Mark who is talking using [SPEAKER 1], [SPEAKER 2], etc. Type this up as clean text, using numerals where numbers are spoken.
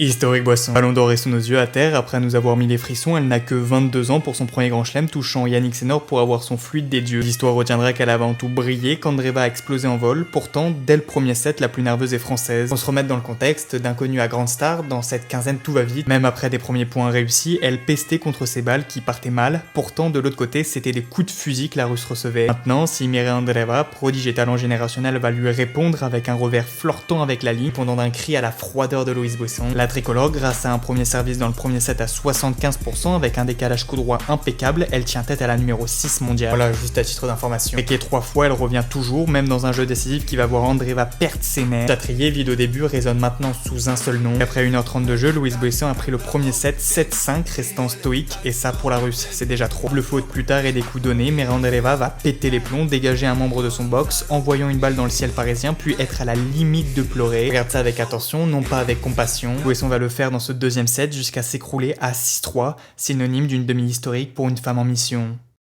[SPEAKER 1] Historique Boisson. Ballon d'or est sous nos yeux à terre, après nous avoir mis les frissons, elle n'a que 22 ans pour son premier grand chelem, touchant Yannick Sinner pour avoir son fluide des dieux. L'histoire retiendra qu'elle avait en tout brillé, qu'Andreeva a explosé en vol, pourtant, dès le premier set, la plus nerveuse est française. Pour se remettre dans le contexte, d'inconnu à grande star, dans cette quinzaine tout va vite, même après des premiers points réussis, elle pestait contre ses balles qui partaient mal, pourtant de l'autre côté, c'était des coups de fusil que la russe recevait. Maintenant, si Mireia Andreeva, prodige et talent générationnel, va lui répondre avec un revers flirtant avec la ligne, pendant d'un cri à la froideur de Louise Boisson, la tricolore, grâce à un premier service dans le premier set à 75% avec un décalage coup droit impeccable, elle tient tête à la numéro 6 mondiale. Voilà, juste à titre d'information. Et qui est 3 fois, elle revient toujours, même dans un jeu décisif qui va voir Andreeva perdre ses nerfs. Chatrier, vide au début, résonne maintenant sous un seul nom. Après 1h30 de jeu, Louise Boisson a pris le premier set 7-5, restant stoïque, et ça pour la russe, c'est déjà trop. Le faute plus tard et des coups donnés, mais Andreeva va péter les plombs, dégager un membre de son box, envoyant une balle dans le ciel parisien, puis être à la limite de pleurer. Regarde ça avec attention, non pas avec compassion. Boisson va le faire dans ce deuxième set jusqu'à s'écrouler à 6-3, synonyme d'une demi historique pour une femme en mission.